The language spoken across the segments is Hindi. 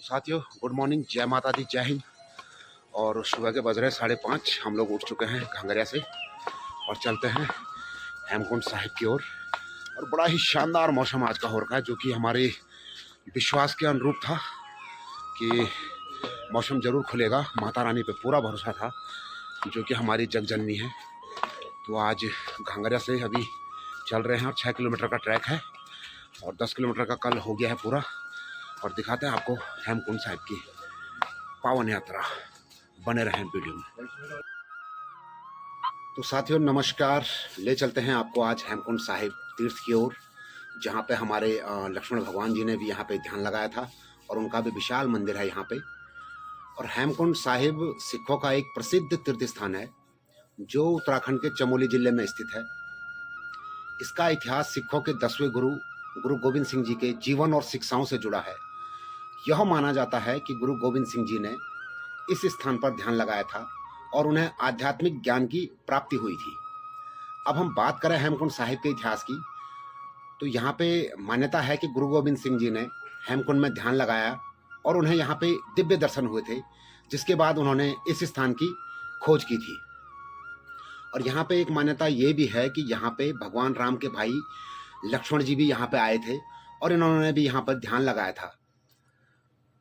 साथियों गुड मॉर्निंग, जय माता दी, जय हिंद। और सुबह के बज रहे 5:30। हम लोग उठ चुके हैं घांगरिया से और चलते हैं हेमकुंड साहिब की ओर। और बड़ा ही शानदार मौसम आज का हो रखा है, जो कि हमारे विश्वास के अनुरूप था कि मौसम जरूर खुलेगा। माता रानी पे पूरा भरोसा था, जो कि हमारी जगजननी है। तो आज घांगरिया से अभी चल रहे हैं और 6 किलोमीटर का ट्रैक है और 10 किलोमीटर का कल हो गया है पूरा। और दिखाते हैं आपको हेमकुंड साहिब की पावन यात्रा। बने रहें वीडियो में। तो साथियों नमस्कार, ले चलते हैं आपको आज हेमकुंड साहिब तीर्थ की ओर, जहाँ पे हमारे लक्ष्मण भगवान जी ने भी यहाँ पे ध्यान लगाया था और उनका भी विशाल मंदिर है यहाँ पे। और हेमकुंड साहिब सिखों का एक प्रसिद्ध तीर्थ स्थान है, जो उत्तराखंड के चमोली जिले में स्थित है। इसका इतिहास सिखों के 10वें गुरु गुरु गोविंद सिंह जी के जीवन और शिक्षाओं से जुड़ा है। यह माना जाता है कि गुरु गोविंद सिंह जी ने इस स्थान पर ध्यान लगाया था और उन्हें आध्यात्मिक ज्ञान की प्राप्ति हुई थी। अब हम बात करें हेमकुंड साहिब के इतिहास की, तो यहाँ पे मान्यता है कि गुरु गोविंद सिंह जी ने हेमकुंड में ध्यान लगाया और उन्हें यहाँ पे दिव्य दर्शन हुए थे, जिसके बाद उन्होंने इस स्थान की खोज की थी। और यहाँ पे एक मान्यता ये भी है कि यहाँ पे भगवान राम के भाई लक्ष्मण जी भी यहाँ पे आए थे और इन्होंने भी यहाँ पर ध्यान लगाया था।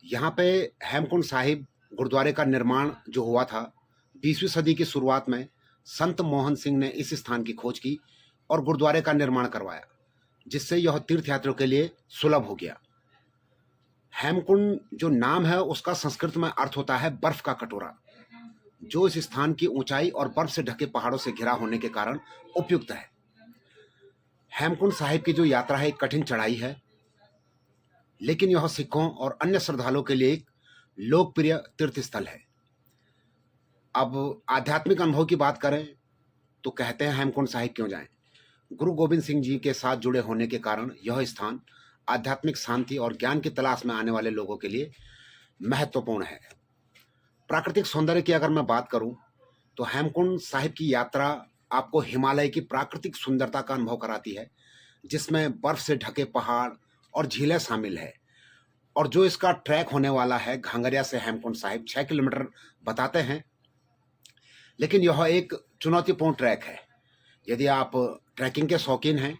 यहाँ पे हेमकुंड साहिब गुरुद्वारे का निर्माण जो हुआ था 20वीं सदी की शुरुआत में, संत मोहन सिंह ने इस स्थान की खोज की और गुरुद्वारे का निर्माण करवाया, जिससे यह तीर्थ यात्रियों के लिए सुलभ हो गया। हेमकुंड जो नाम है उसका संस्कृत में अर्थ होता है बर्फ का कटोरा, जो इस स्थान की ऊंचाई और बर्फ से ढके पहाड़ों से घिरा होने के कारण उपयुक्त है। हेमकुंड साहिब की जो यात्रा है एक कठिन चढ़ाई है, लेकिन यह सिखों और अन्य श्रद्धालुओं के लिए एक लोकप्रिय तीर्थ स्थल है। अब आध्यात्मिक अनुभव की बात करें तो कहते हैं हेमकुंड साहिब क्यों जाएं। गुरु गोविंद सिंह जी के साथ जुड़े होने के कारण यह स्थान आध्यात्मिक शांति और ज्ञान की तलाश में आने वाले लोगों के लिए महत्वपूर्ण है। प्राकृतिक सौंदर्य की अगर मैं बात करूं तो हेमकुंड साहिब की यात्रा आपको हिमालय की प्राकृतिक सुंदरता का अनुभव कराती है, जिसमें बर्फ से ढके पहाड़ और झीलें शामिल है। और जो इसका ट्रैक होने वाला है घांगरिया से हेमकुंड साहिब 6 किलोमीटर बताते हैं, लेकिन यह एक चुनौतीपूर्ण ट्रैक है। यदि आप ट्रैकिंग के शौकीन हैं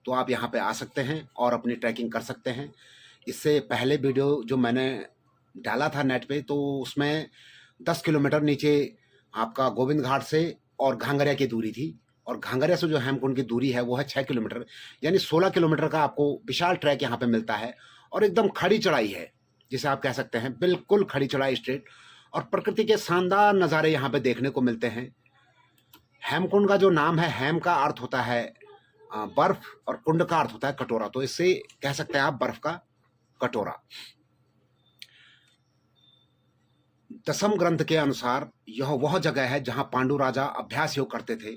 तो आप यहाँ पे आ सकते हैं और अपनी ट्रैकिंग कर सकते हैं। इससे पहले वीडियो जो मैंने डाला था नेट पे, तो उसमें 10 किलोमीटर नीचे आपका गोविंद घाट से और घांगरिया की दूरी थी, और घांगरिया से जो हेमकुंड की दूरी है वो है 6 किलोमीटर, यानी 16 किलोमीटर का आपको विशाल ट्रैक यहाँ पे मिलता है। और एकदम खड़ी चढ़ाई है, जिसे आप कह सकते हैं बिल्कुल खड़ी चढ़ाई, स्ट्रेट। और प्रकृति के शानदार नज़ारे यहाँ पे देखने को मिलते हैं। हेमकुंड का जो नाम है, हेम का अर्थ होता है बर्फ और कुंड का अर्थ होता है कटोरा, तो इससे कह सकते हैं आप बर्फ का कटोरा। दसम ग्रंथ के अनुसार यह वह जगह है जहां पांडु राजा अभ्यास योग करते थे।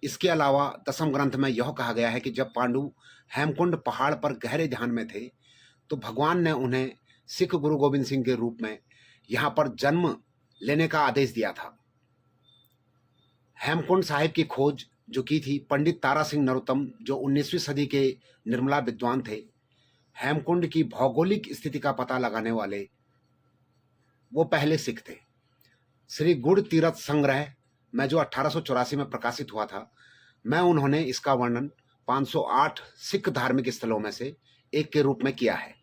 इसके अलावा दसम ग्रंथ में यह कहा गया है कि जब पांडु हेमकुंड पहाड़ पर गहरे ध्यान में थे, तो भगवान ने उन्हें सिख गुरु गोविंद सिंह के रूप में यहाँ पर जन्म लेने का आदेश दिया था। हेमकुंड साहिब की खोज जो की थी पंडित तारा सिंह नरोत्तम, जो 19वीं सदी के निर्मला विद्वान थे। हेमकुंड की भौगोलिक स्थिति का पता लगाने वाले वो पहले सिख थे। श्री गुड़ तीर्थ संग्रह में जो 1884 में प्रकाशित हुआ था, मैं उन्होंने इसका वर्णन 508 सिख धार्मिक स्थलों में से एक के रूप में किया है।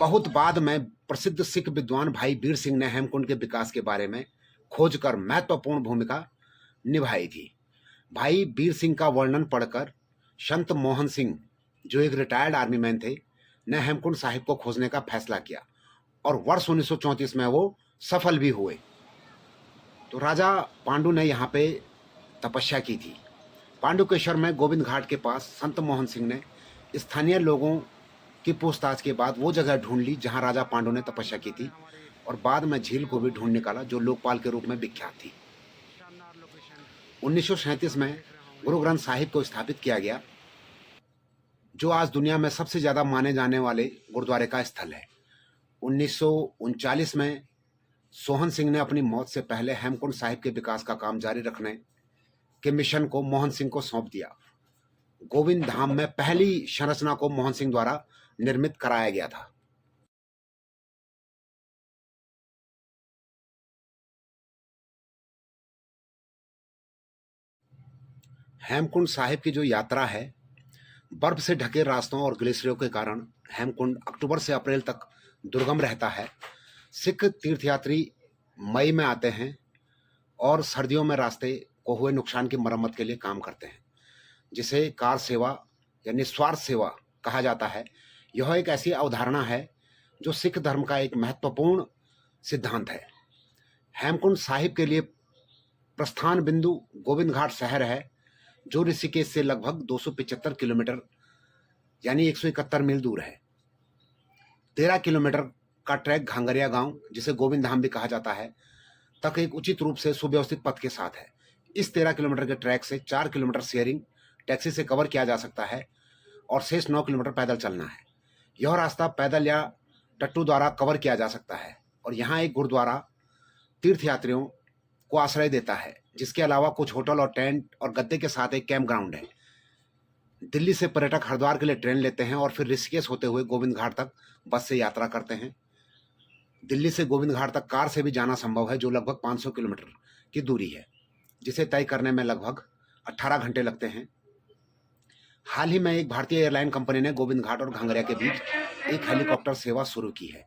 बहुत बाद में प्रसिद्ध सिख विद्वान भाई वीर सिंह ने हेमकुंड के विकास के बारे में खोज कर महत्वपूर्ण भूमिका निभाई थी। भाई वीर सिंह का वर्णन पढ़कर संत मोहन सिंह, जो एक रिटायर्ड आर्मी मैन थे, ने हेमकुंड साहिब को खोजने का फैसला किया और वर्ष 1934 में वो सफल भी हुए। तो राजा पांडु ने यहाँ पे तपस्या की थी। पांडुकेश्वर में गोविंद घाट के पास संत मोहन सिंह ने स्थानीय लोगों की पूछताछ के बाद वो जगह ढूंढ ली जहाँ राजा पांडु ने तपस्या की थी, और बाद में झील को भी ढूंढ निकाला जो लोकपाल के रूप में विख्यात थी। 1937 में गुरु ग्रंथ साहिब को स्थापित किया गया, जो आज दुनिया में सबसे ज्यादा माने जाने वाले गुरुद्वारे का स्थल है। 1939 में सोहन सिंह ने अपनी मौत से पहले हेमकुंड साहिब के विकास का काम जारी रखने के मिशन को मोहन सिंह को सौंप दिया। गोविंद धाम में पहली संरचना को मोहन सिंह द्वारा निर्मित कराया गया था। हेमकुंड साहिब की जो यात्रा है, बर्फ से ढके रास्तों और ग्लेशियरों के कारण हेमकुंड अक्टूबर से अप्रैल तक दुर्गम रहता है। सिख तीर्थयात्री मई में आते हैं और सर्दियों में रास्ते को हुए नुकसान की मरम्मत के लिए काम करते हैं, जिसे कार सेवा या निस्वार्थ सेवा कहा जाता है। यह एक ऐसी अवधारणा है जो सिख धर्म का एक महत्वपूर्ण सिद्धांत है। हेमकुंड साहिब के लिए प्रस्थान बिंदु गोविंद घाट शहर है, जो ऋषिकेश से लगभग 275 किलोमीटर यानी 171 मील दूर है। 13 किलोमीटर का ट्रैक घांगरिया गांव, जिसे गोविंद धाम भी कहा जाता है, तक एक उचित रूप से सुव्यवस्थित पथ के साथ है। इस 13 किलोमीटर के ट्रैक से 4 किलोमीटर शेयरिंग टैक्सी से कवर किया जा सकता है और शेष 9 किलोमीटर पैदल चलना है। यह रास्ता पैदल या टट्टू द्वारा कवर किया जा सकता है और यहाँ एक गुरुद्वारा तीर्थयात्रियों को आश्रय देता है, जिसके अलावा कुछ होटल और टेंट और गद्दे के साथ एक कैंप ग्राउंड है। दिल्ली से पर्यटक हरिद्वार के लिए ट्रेन लेते हैं और फिर ऋषिकेश होते हुए गोविंद घाट तक बस से यात्रा करते हैं। दिल्ली से गोविंद घाट तक कार से भी जाना संभव है, जो लगभग 500 किलोमीटर की दूरी है, जिसे तय करने में लगभग 18 घंटे लगते हैं। हाल ही में एक भारतीय एयरलाइन कंपनी ने गोविंद घाट और घांगरिया के बीच एक हेलीकॉप्टर सेवा शुरू की है।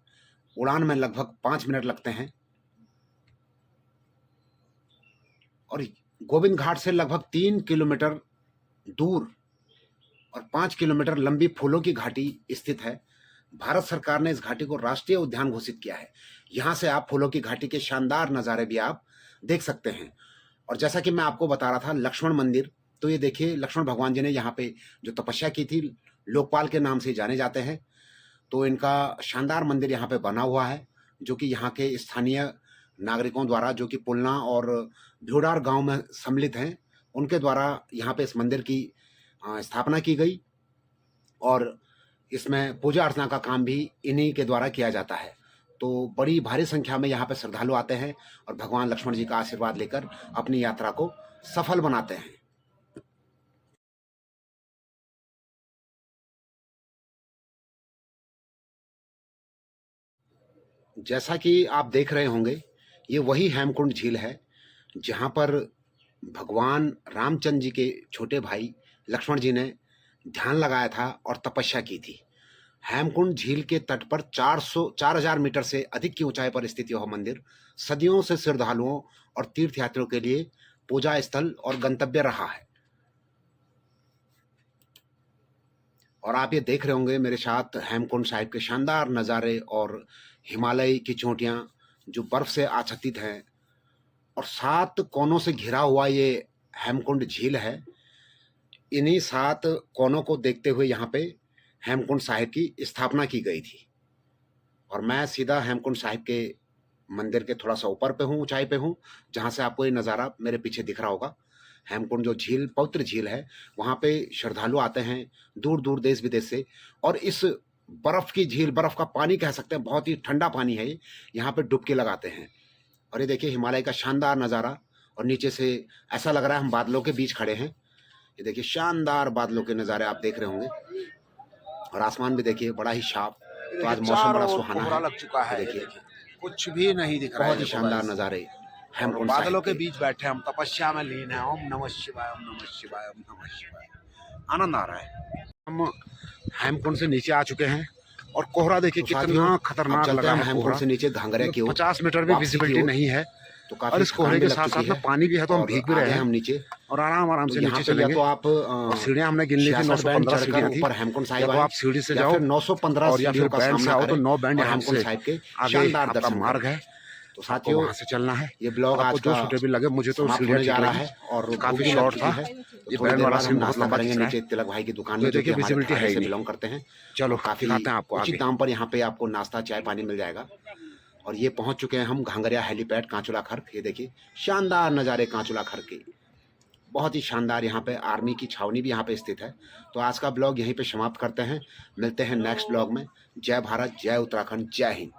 उड़ान में लगभग 5 मिनट लगते हैं और गोविंद घाट से लगभग 3 किलोमीटर दूर और 5 किलोमीटर लंबी फूलों की घाटी स्थित है। भारत सरकार ने इस घाटी को राष्ट्रीय उद्यान घोषित किया है। यहाँ से आप फूलों की घाटी के शानदार नज़ारे भी आप देख सकते हैं। और जैसा कि मैं आपको बता रहा था, लक्ष्मण मंदिर, तो ये देखिए, लक्ष्मण भगवान जी ने यहाँ पे जो तपस्या की थी, लोकपाल के नाम से जाने जाते हैं, तो इनका शानदार मंदिर यहाँ पे बना हुआ है, जो कि यहाँ के स्थानीय नागरिकों द्वारा, जो कि पुलना और भ्यूडार गांव में सम्मिलित हैं, उनके द्वारा यहाँ पे इस मंदिर की स्थापना की गई और इसमें पूजा अर्चना का काम भी इन्हीं के द्वारा किया जाता है। तो बड़ी भारी संख्या में यहाँ पे श्रद्धालु आते हैं और भगवान लक्ष्मण जी का आशीर्वाद लेकर अपनी यात्रा को सफल बनाते हैं। जैसा कि आप देख रहे होंगे, ये वही हेमकुंड झील है जहाँ पर भगवान रामचंद्र जी के छोटे भाई लक्ष्मण जी ने ध्यान लगाया था और तपस्या की थी। हेमकुंड झील के तट पर 4000 मीटर से अधिक की ऊंचाई पर स्थित यह मंदिर सदियों से श्रद्धालुओं और तीर्थयात्रियों के लिए पूजा स्थल और गंतव्य रहा है। और आप ये देख रहे होंगे मेरे साथ हेमकुंड साहिब के शानदार नज़ारे और हिमालय की चोटियां जो बर्फ से आच्छादित हैं और 7 कोनों से घिरा हुआ ये हेमकुंड झील है। इन्हीं 7 कोनों को देखते हुए यहाँ पे हेमकुंड साहिब की स्थापना की गई थी। और मैं सीधा हेमकुंड साहिब के मंदिर के थोड़ा सा ऊपर पे हूँ, ऊंचाई पे हूँ, जहाँ से आपको ये नज़ारा मेरे पीछे दिख रहा होगा। हेमकुंड जो झील, पवित्र झील है, वहाँ पे श्रद्धालु आते हैं दूर दूर देश विदेश से। और इस बर्फ़ की झील, बर्फ़ का पानी कह सकते हैं, बहुत ही ठंडा पानी है ये, यहाँ पे डुबकी लगाते हैं। और ये देखिए हिमालय का शानदार नज़ारा, और नीचे से ऐसा लग रहा है हम बादलों के बीच खड़े हैं। ये देखिए शानदार बादलों के नज़ारे आप देख रहे होंगे और आसमान भी देखिए बड़ा ही साफ। तो आज मौसम बड़ा सुहाना है, लग चुका है। देखिए कुछ भी नहीं दिख रहा है। बहुत ही शानदार नज़ारे हेमकुंड बादलों साहिब के बीच बैठे हम तपस्या में लीन है। ओम नमः शिवाय, ओम नमः शिवाय, ओम नमः शिवाय। आनंद आ रहा है। हम हेमकुंड से नीचे आ चुके हैं और कोहरा देखिए तो कितना खतरनाक लग रहा है। हेमकुंड से नीचे घांगरिया की ओर 50 मीटर भी विजिबिलिटी नहीं है, तो और इस कोहरे के साथ साथ में पानी भी है, तो हम भीग भी रहे हैं। हम नीचे और आराम से नीचे चलेंगे। तो आप सीढ़ियां हमने गिन ली थी, 915 सीढ़ियां थी। ऊपर हेमकुंड साहिब तो आप सीढ़ी से जाओ 915 और या फिर बैंड से आओ तो 9 बैंड हेमकुंड साहिब के आगे शानदार आपका दर्शन मार्ग है। तो साथियों वहां से चलना है। ये ब्लॉग आज जो सूटेबल लगे, मुझे तो सीढ़ियां जा रहा है और काफी शॉर्ट था। ये बैंड वाला सीन बहुत लंबा करेंगे नीचे तिलक भाई की दुकान में, जो कि विजिबिलिटी है, बिलोंग करते हैं। चलो काफी आपको उचित दाम पर यहाँ पे आपको नाश्ता चाय पानी मिल जाएगा। और ये पहुंच चुके हैं हम घांगरिया हेलीपैड कांचुला खर्क। ये देखिए शानदार नज़ारे कांचुला खर्क के, बहुत ही शानदार। यहाँ पे आर्मी की छावनी भी यहाँ पे स्थित है। तो आज का ब्लॉग यहीं पे समाप्त करते हैं। मिलते हैं नेक्स्ट ब्लॉग में। जय भारत, जय उत्तराखंड, जय हिंद।